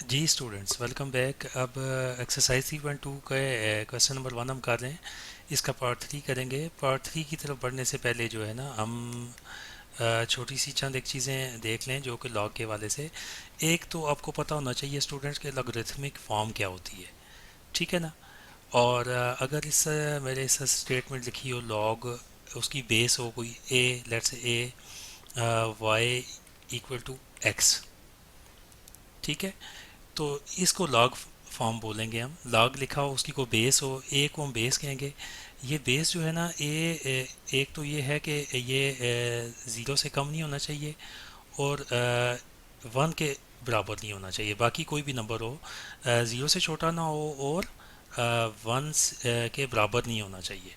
जी students, welcome back. अब exercise 3.2 का question number 1 हम कर रहे हैं। इसका पार्ट 3 करेंगे। पार्ट 3 की तरफ बढ़ने से पहले जो है ना, हम छोटी सी चंद एक चीज़ें देख लें जो कि लॉग के वाले से। एक तो आपको पता होना चाहिए स्टूडेंट्स के लॉगरिथमिक फॉर्म क्या होती है, ठीक है ना। और अगर इस मेरे इस स्टेटमेंट लिखी हो लॉग, उसकी बेस हो कोई a, let's a y equal to x, ठीक है। तो इसको लॉग फॉर्म बोलेंगे हम। लॉग लिखा हो, उसकी को बेस हो, ए को हम बेस कहेंगे। ये बेस जो है ना एक तो ये है कि ये ज़ीरो से कम नहीं होना चाहिए और वन के बराबर नहीं होना चाहिए। बाकी कोई भी नंबर हो ज़ीरो से छोटा ना हो और वन के बराबर नहीं होना चाहिए।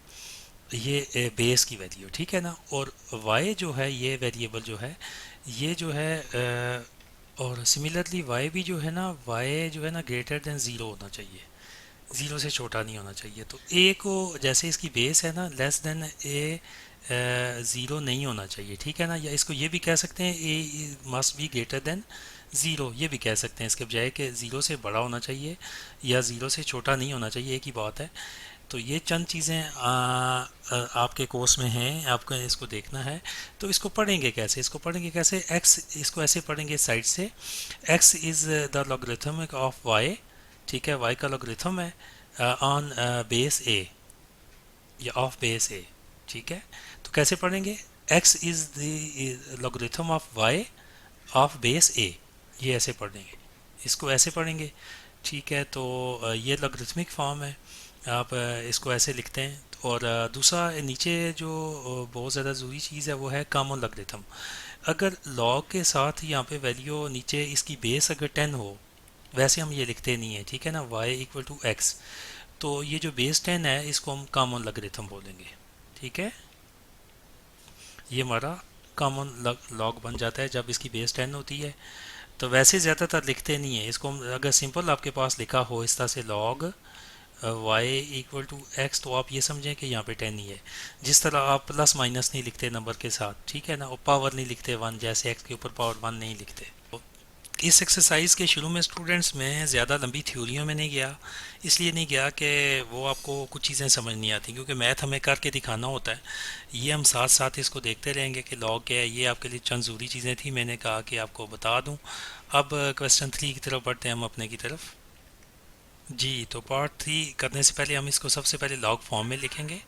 ये बेस की वैल्यू, ठीक है ना। और वाई जो है, ये वेरिएबल जो है, ये जो है और सिमिलरली वाई भी जो है ना, वाई जो है ना ग्रेटर देन ज़ीरो होना चाहिए, ज़ीरो से छोटा नहीं होना चाहिए। तो ए को जैसे इसकी बेस है ना, लेस देन ए ज़ीरो नहीं होना चाहिए, ठीक है ना। या इसको ये भी कह सकते हैं a must be greater than zero, ये भी कह सकते हैं इसके बजाय कि ज़ीरो से बड़ा होना चाहिए या ज़ीरो से छोटा नहीं होना चाहिए, एक ही बात है। तो ये चंद चीज़ें आपके कोर्स में हैं, आपको इसको देखना है। तो इसको पढ़ेंगे कैसे, इसको पढ़ेंगे कैसे, एक्स इसको ऐसे पढ़ेंगे साइड से, x is the logarithm of y, ठीक है। वाई का लॉगरिथम है ऑन बेस ए या ऑफ बेस ए, ठीक है। तो कैसे पढ़ेंगे, x is the logarithm of y of base a, ये ऐसे पढ़ेंगे, इसको ऐसे पढ़ेंगे, ठीक है। तो ये लॉगरिथमिक फॉर्म है, आप इसको ऐसे लिखते हैं। और दूसरा नीचे जो बहुत ज़्यादा ज़रूरी चीज़ है वो है कॉमन लॉगरिथम। अगर लॉग के साथ यहाँ पे वैल्यू नीचे इसकी बेस अगर 10 हो, वैसे हम ये लिखते नहीं है, ठीक है ना, y इक्वल टू एक्स। तो ये जो बेस 10 है इसको हम कॉमन लॉगरिथम बोलेंगे, ठीक है। ये हमारा कॉमन लॉग बन जाता है जब इसकी बेस 10 होती है। तो वैसे ज़्यादातर लिखते नहीं है इसको हम, अगर सिंपल आपके पास लिखा हो इस तरह से log y equal to x, तो आप ये समझें कि यहाँ पे 10 ही है। जिस तरह आप प्लस माइनस नहीं लिखते नंबर के साथ, ठीक है ना, और पावर नहीं लिखते वन, जैसे x के ऊपर पावर वन नहीं लिखते। इस एक्सरसाइज के शुरू में स्टूडेंट्स में ज़्यादा लंबी थ्योरियों में नहीं गया, इसलिए नहीं गया कि वो आपको कुछ चीज़ें समझ नहीं आती, क्योंकि मैथ हमें करके दिखाना होता है। ये हम साथ साथ इसको देखते रहेंगे कि लॉग क्या है। ये आपके लिए चंद ज़रूरी चीज़ें थी, मैंने कहा कि आपको बता दूं। अब क्वेश्चन 3 की तरफ बढ़ते हैं हम अपने की तरफ। जी, तो पार्ट 3 करने से पहले हम इसको सबसे पहले लॉग फॉर्म में लिखेंगे।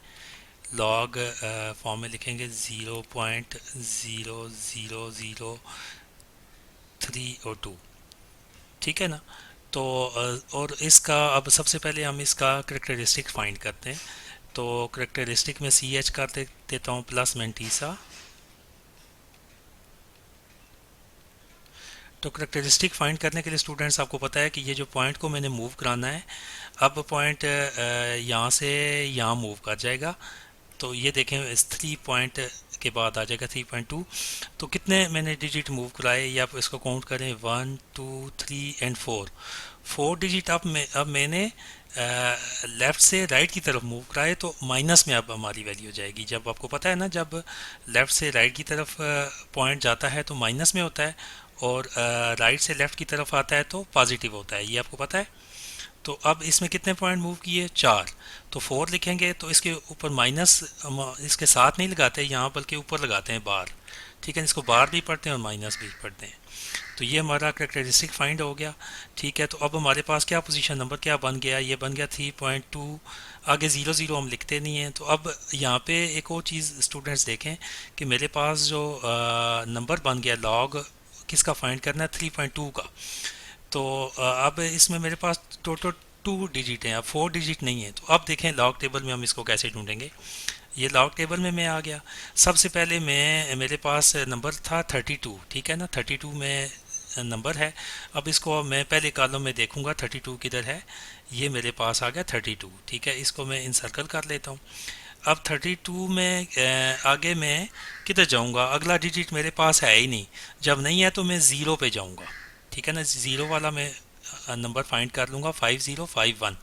लॉग फॉर्म में लिखेंगे 0.0003 और 2, ठीक है ना। तो और इसका अब सबसे पहले हम इसका करेक्टरिस्टिक फाइंड करते हैं। तो करेक्टरिस्टिक में सी एच कर देता हूँ प्लस मेंटीसा। तो करेक्टरिस्टिक फाइंड करने के लिए स्टूडेंट्स आपको पता है कि ये जो पॉइंट को मैंने मूव कराना है, अब पॉइंट यहाँ से यहाँ मूव कर जाएगा। तो ये देखें, इस 3 पॉइंट के बाद आ जाएगा 3.2। तो कितने मैंने डिजिट मूव कराए, या आप इसको काउंट करें, 1 2 3 एंड 4 डिजिट। अब मैंने लेफ़्ट से राइट की तरफ मूव कराए, तो माइनस में अब हमारी वैल्यू जाएगी। जब आपको पता है ना, जब लेफ़्ट से राइट की तरफ पॉइंट जाता है तो माइनस में होता है, और राइट से लेफ़्ट की तरफ आता है तो पॉजिटिव होता है, ये आपको पता है। तो अब इसमें कितने पॉइंट मूव किए, 4। तो 4 लिखेंगे तो इसके ऊपर माइनस इसके साथ नहीं लगाते यहाँ, बल्कि ऊपर लगाते हैं बार, ठीक है। इसको बार भी पढ़ते हैं और माइनस भी पढ़ते हैं। तो ये हमारा करेक्टरिस्टिक फाइंड हो गया, ठीक है। तो अब हमारे पास क्या पोजीशन नंबर क्या बन गया, ये बन गया 3.2। आगे 0 0 हम लिखते नहीं हैं। तो अब यहाँ पे एक और चीज़ स्टूडेंट्स देखें कि मेरे पास जो नंबर बन गया लॉग, किसका फाइंड करना है, 3.2 का। तो अब इसमें मेरे पास टोटल 2 डिजिट हैं, अब 4 डिजिट नहीं है। तो अब देखें लॉग टेबल में हम इसको कैसे ढूंढेंगे। ये लॉग टेबल में मैं आ गया। सबसे पहले मैं, मेरे पास नंबर था 32, ठीक है ना, 32 में नंबर है। अब इसको मैं पहले कॉलम में देखूंगा 32 किधर है। ये मेरे पास आ गया 32, ठीक है। इसको मैं इनसर्कल कर लेता हूँ। अब 32 में आगे मैं किधर जाऊंगा, अगला डिजिट मेरे पास है ही नहीं। जब नहीं है तो मैं ज़ीरो पे जाऊंगा, ठीक है ना। ज़ीरो वाला मैं नंबर फाइंड कर लूँगा, 5051।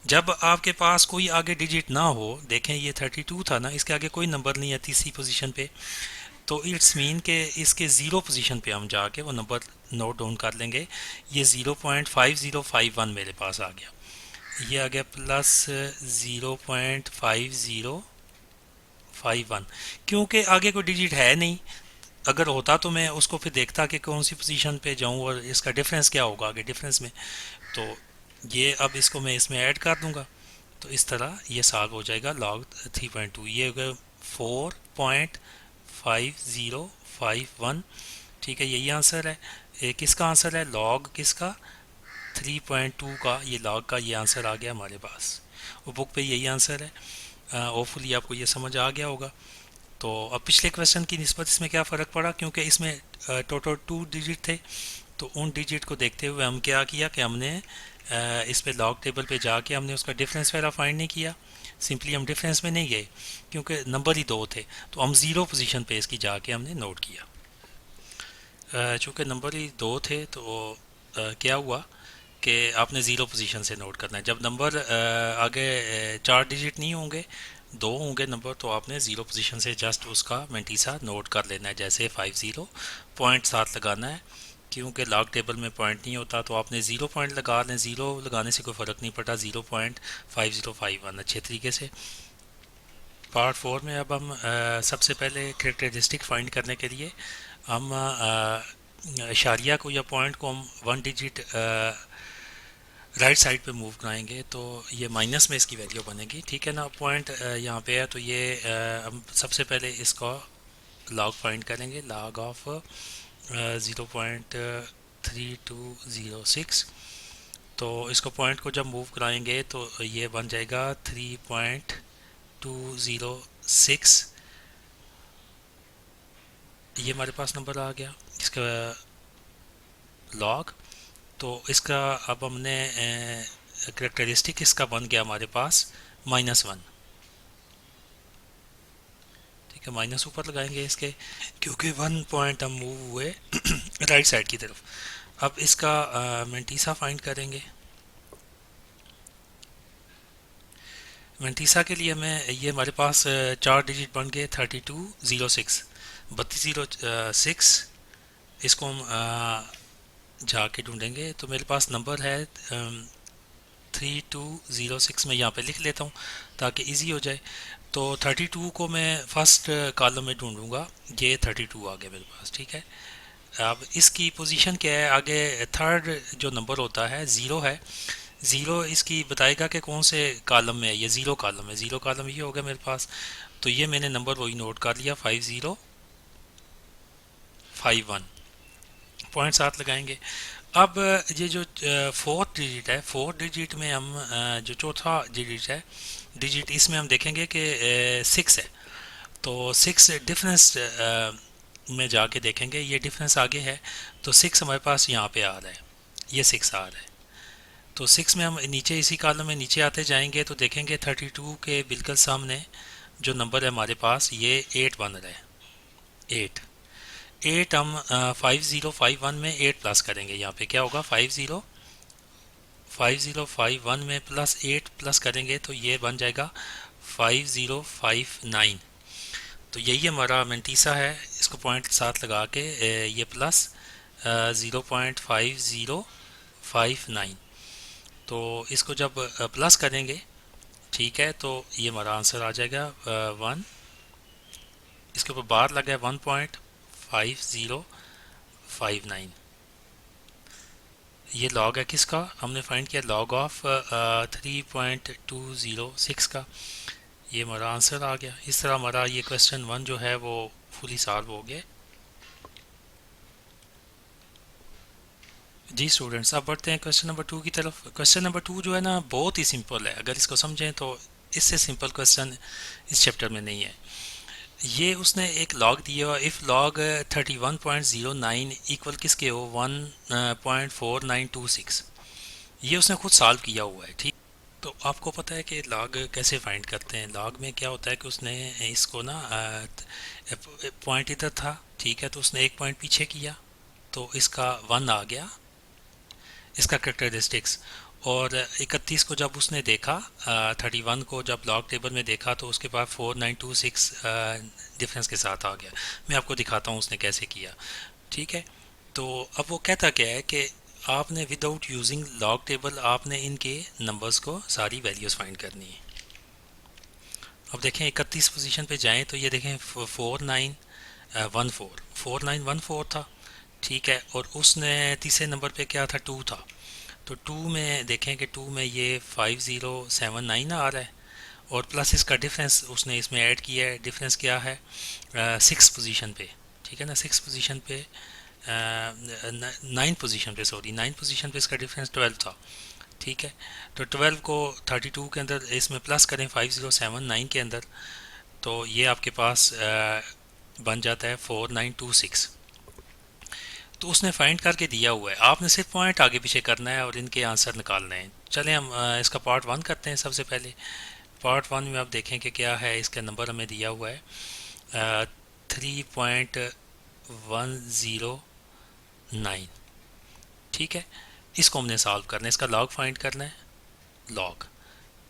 जब आपके पास कोई आगे डिजिट ना हो, देखें ये 32 था ना, इसके आगे कोई नंबर नहीं है तीसरी पोजीशन पे। तो इट्स मीन के इसके ज़ीरो पोजीशन पे हम जाके वो नंबर नोट डाउन कर लेंगे। ये 0.5051 मेरे पास आ गया, ये आ गया प्लस 0.5051। क्योंकि आगे कोई डिजिट है नहीं, अगर होता तो मैं उसको फिर देखता कि कौन सी पोजीशन पे जाऊं और इसका डिफरेंस क्या होगा आगे डिफरेंस में। तो ये अब इसको मैं इसमें ऐड कर दूंगा, तो इस तरह ये सॉल्व हो जाएगा log 3.2। ये हो गया 4.5051। ठीक है, यही आंसर है। किसका आंसर है? लॉग किसका? 3.2 का। ये लॉग का ये आंसर आ गया हमारे पास, वो बुक पे यही आंसर है। होपफुली आपको ये समझ आ गया होगा। तो अब पिछले क्वेश्चन की निस्बत इसमें क्या फ़र्क पड़ा, क्योंकि इसमें टोटल 2 डिजिट थे, तो उन डिजिट को देखते हुए हम क्या किया कि हमने इस पे लॉग टेबल पे जाके हमने उसका डिफरेंस वगैरह फाइंड नहीं किया। सिंपली हम डिफरेंस में नहीं गए क्योंकि नंबर ही दो थे, तो हम ज़ीरो पोजीशन पे इसकी जाके हमने नोट किया। चूँकि नंबर ही दो थे तो क्या हुआ कि आपने ज़ीरो पोजीशन से नोट करना है। जब नंबर आगे चार डिजिट नहीं होंगे, दो होंगे नंबर, तो आपने ज़ीरो पोजीशन से जस्ट उसका मेंटीसा नोट कर लेना है। जैसे 50 पॉइंट साथ लगाना है, क्योंकि लॉग टेबल में पॉइंट नहीं होता, तो आपने ज़ीरो पॉइंट लगा लें। ज़ीरो लगाने से कोई फ़र्क नहीं पड़ता, 0.5051 अच्छे तरीके से। पार्ट 4 में अब हम सबसे पहले करेक्टरिस्टिक फाइंड करने के लिए हम इशारिया को या पॉइंट को हम वन डिजिट राइट साइड पे मूव कराएंगे, तो ये माइनस में इसकी वैल्यू बनेगी। ठीक है ना, पॉइंट यहाँ पे है, तो ये हम सबसे पहले इसका लॉग फाइंड करेंगे, लॉग ऑफ 0.3206। तो इसको पॉइंट को जब मूव कराएंगे तो ये बन जाएगा 3.206। ये हमारे पास नंबर आ गया इसका लॉग। तो इसका अब हमने करेक्टरिस्टिक इसका बन गया हमारे पास -1। ठीक है, माइनस ऊपर लगाएंगे इसके, क्योंकि 1 पॉइंट हम मूव हुए राइट साइड की तरफ। अब इसका मेंटीसा फाइंड करेंगे। मेंटीसा के लिए हमें ये हमारे पास चार डिजिट बन गए 3206 3206। इसको हम जाके ढूंढेंगे, तो मेरे पास नंबर है 3206। में यहाँ पे लिख लेता हूँ ताकि इजी हो जाए। तो 32 को मैं फर्स्ट कॉलम में ढूंढूंगा, ये 32 आ गया मेरे पास। ठीक है, अब इसकी पोजीशन क्या है आगे? थर्ड जो नंबर होता है ज़ीरो है, ज़ीरो इसकी बताएगा कि कौन से कॉलम में है। ये ज़ीरो कॉलम है, ज़ीरो कॉलम ये हो गया मेरे पास। तो ये मैंने नंबर वही नोट कर लिया 5051, पॉइंट साथ लगाएंगे। अब ये जो फोर्थ डिजिट है, फोर्थ डिजिट में हम जो चौथा डिजिट इसमें हम देखेंगे कि 6 है। तो 6 डिफरेंस में जाके देखेंगे, ये डिफरेंस आगे है, तो 6 हमारे पास यहाँ पे आ रहा है, ये 6 आ रहा है। तो 6 में हम नीचे इसी कॉलम में नीचे आते जाएंगे तो देखेंगे 32 के बिल्कुल सामने जो नंबर है हमारे पास, ये 8 बन रहा है। 8 8 हम 5051 में 8 प्लस करेंगे। यहाँ पे क्या होगा? 5051 में प्लस 8 प्लस करेंगे तो ये बन जाएगा 5059। तो यही हमारा मेंटीसा है। इसको पॉइंट साथ लगा के ये प्लस 0.5059, तो इसको जब प्लस करेंगे, ठीक है, तो ये हमारा आंसर आ जाएगा 1। इसके ऊपर बार लगा है 1.5059। ये लॉग है किसका? हमने फाइंड किया लॉग ऑफ 3.206 का। ये हमारा आंसर आ गया। इस तरह हमारा ये क्वेश्चन 1 जो है वो फुली सॉल्व हो गया। जी स्टूडेंट्स, अब बढ़ते हैं क्वेश्चन नंबर 2 की तरफ। क्वेश्चन नंबर 2 जो है ना, बहुत ही सिंपल है। अगर इसको समझें तो इससे सिंपल क्वेश्चन इस चैप्टर में नहीं है। ये उसने एक लॉग दिया हुआ, इफ़ लॉग 31.09 इक्वल किसके हो 1.4926। ये उसने खुद सॉल्व किया हुआ है। ठीक, तो आपको पता है कि लॉग कैसे फाइंड करते हैं। लॉग में क्या होता है कि उसने इसको ना पॉइंट इधर था, ठीक है, तो उसने एक पॉइंट पीछे किया तो इसका 1 आ गया। इसका करेक्टरिस्टिक्स। और 31 को जब उसने देखा, 31 को जब लॉग टेबल में देखा तो उसके बाद 4926 डिफरेंस के साथ आ गया। मैं आपको दिखाता हूँ उसने कैसे किया। ठीक है, तो अब वो कहता क्या है कि आपने विदाउट यूजिंग लॉग टेबल आपने इनके नंबर्स को सारी वैल्यूज़ फाइंड करनी है। अब देखें 31 पोजीशन पे जाएं तो ये देखें 4914 था। ठीक है, और उसने तीसरे नंबर पे क्या था, 2 था। तो 2 में देखें कि 2 में ये 5079 आ रहा है, और प्लस इसका डिफरेंस उसने इसमें ऐड किया है। डिफरेंस क्या है, 6 पोजीशन पे। ठीक है ना, 6 पोजीशन पे, 9 पोजीशन पे, सॉरी 9 पोजीशन पे इसका डिफरेंस 12 था। ठीक है, तो 12 को 32 के अंदर इसमें प्लस करें 5079 के अंदर, तो ये आपके पास बन जाता है 4926। तो उसने फाइंड करके दिया हुआ है, आपने सिर्फ पॉइंट आगे पीछे करना है और इनके आंसर निकालने हैं। चलें हम इसका पार्ट 1 करते हैं। सबसे पहले पार्ट 1 में आप देखें कि क्या है, इसका नंबर हमें दिया हुआ है 3.109। ठीक है, इसको हमने सॉल्व करना है, इसका लॉग फाइंड करना है।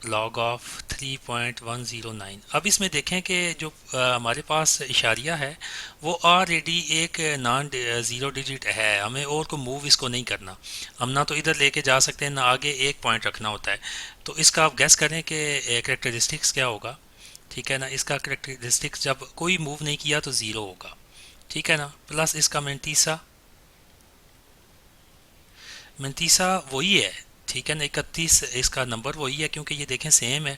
Log of 3.109। अब इसमें देखें कि जो हमारे पास इशारिया है वो ऑलरेडी एक नॉन ज़ीरो डिजिट है, हमें और को मूव इसको नहीं करना। हम ना तो इधर लेके जा सकते हैं ना आगे एक पॉइंट रखना होता है। तो इसका आप गैस करें कि करेक्टरिस्टिक्स क्या होगा। ठीक है ना, इसका करेक्टरिस्टिक्स जब कोई मूव नहीं किया तो ज़ीरो होगा। ठीक है ना, प्लस इसका मैंतीसा वही है। ठीक है ना, 31 इसका नंबर वही है, क्योंकि ये देखें सेम है।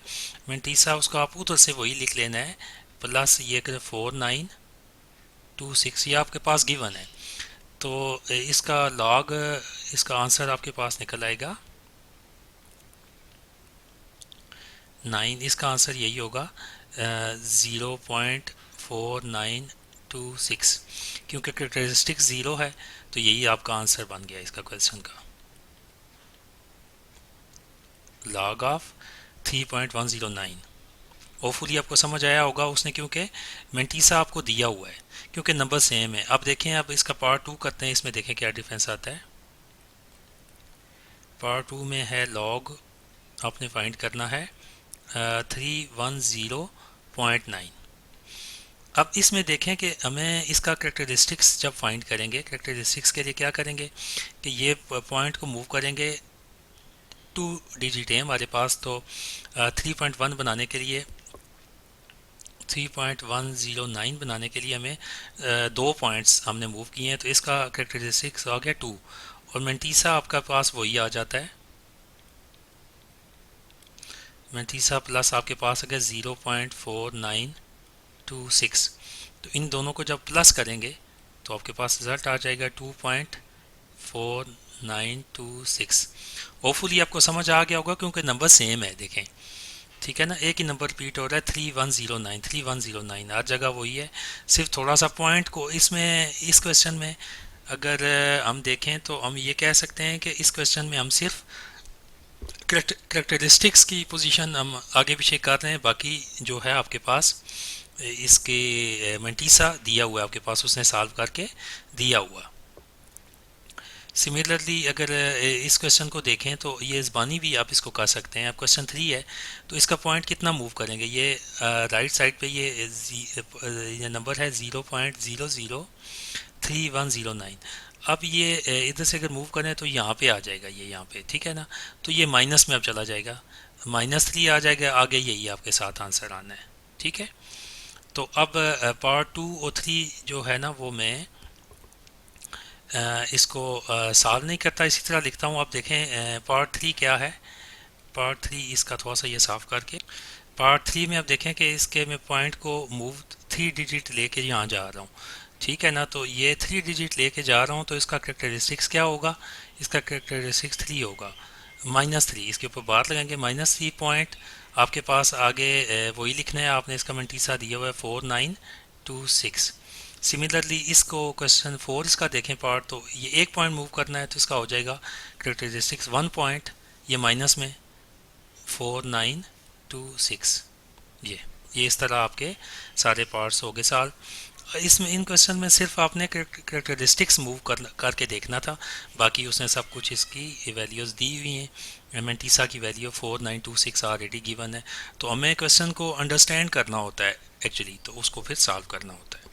मैंतीसा उसको आप उधर से वही लिख लेना है, प्लस ये 4926 ये आपके पास गिवन है। तो इसका लॉग, इसका आंसर आपके पास निकल आएगा 9। इसका आंसर यही होगा 0.4926, क्योंकि करेक्टरिस्टिक ज़ीरो है। तो यही आपका आंसर बन गया इसका क्वेश्चन का, लॉग ऑफ 3.109। होपफुली आपको समझ आया होगा उसने, क्योंकि मेंटीसा आपको दिया हुआ है, क्योंकि नंबर सेम है। अब देखें, अब इसका पार्ट 2 करते हैं, इसमें देखें क्या डिफरेंस आता है। पार्ट 2 में है लॉग, आपने फाइंड करना है 310.9। अब इसमें देखें कि हमें इसका करेक्टरिस्टिक्स जब फाइंड करेंगे, करेक्टरिस्टिक्स के लिए क्या करेंगे कि ये पॉइंट को मूव करेंगे। 2 डिजिट है हमारे पास, तो 3.1 बनाने के लिए, 3.109 बनाने के लिए हमें 2 पॉइंट्स हमने मूव किए हैं। तो इसका करेक्टरिस्टिक्स आ गया 2, और मेंटीसा आपका पास वही आ जाता है। मेंटीसा प्लस आपके पास आ गया 0.4926। तो इन दोनों को जब प्लस करेंगे तो आपके पास रिजल्ट आ जाएगा 2.4926। होपफुली आपको समझ आ गया होगा, क्योंकि नंबर सेम है देखें। ठीक है ना, एक ही नंबर रिपीट हो रहा है 3109 हर जगह वही है। सिर्फ थोड़ा सा पॉइंट को इसमें, इस क्वेश्चन में अगर हम देखें तो हम ये कह सकते हैं कि इस क्वेश्चन में हम सिर्फ करेक्टरिस्टिक्स की पोजीशन हम आगे पीछे कर रहे हैं। बाकी जो है आपके पास इसके मेंटीसा दिया हुआ है आपके पास, उसने सॉल्व करके दिया हुआ। सिमिलरली अगर इस क्वेश्चन को देखें तो ये ज़बानी भी आप इसको कर सकते हैं। अब क्वेश्चन 3 है, तो इसका पॉइंट कितना मूव करेंगे। ये राइट साइड पे ये नंबर है 0.003109। अब ये इधर से अगर मूव करें तो यहाँ पे आ जाएगा, ये यहाँ पे। ठीक है ना, तो ये माइनस में अब चला जाएगा, -3 आ जाएगा आगे, यही आपके साथ आंसर आना है। ठीक है, तो अब पार्ट 2 और 3 जो है ना वो मैं इसको सॉल्व नहीं करता, इसी तरह लिखता हूँ। आप देखें पार्ट 3 क्या है। पार्ट 3 इसका थोड़ा सा ये साफ करके, पार्ट 3 में आप देखें कि इसके मैं पॉइंट को मूव 3 डिजिट लेके यहाँ जा रहा हूँ। ठीक है ना, तो ये 3 डिजिट लेके जा रहा हूँ, तो इसका करेक्टरिस्टिक्स क्या होगा, इसका करेक्टरिस्टिक्स 3 होगा। -3 इसके ऊपर बात लगाएंगे, -3 पॉइंट आपके पास आगे वही लिखना है आपने। इसका मंटीसा दिया हुआ है 4926। सिमिलरली इसको क्वेश्चन 4 इसका देखें पार्ट, तो ये एक पॉइंट मूव करना है, तो इसका हो जाएगा करेक्टरिस्टिक्स 1 पॉइंट, ये माइनस में 4926। ये इस तरह आपके सारे पार्ट्स हो गए सॉल्व। इसमें इन क्वेश्चन में सिर्फ आपने करेक्टरिस्टिक्स मूव करके देखना था। बाकी उसने सब कुछ इसकी वैल्यूज़ दी हुई हैं। एमेंटीसा की वैल्यू 4926 ऑलरेडी गिवन है। तो हमें क्वेश्चन को अंडरस्टैंड करना होता है एक्चुअली, तो उसको फिर सॉल्व करना होता है।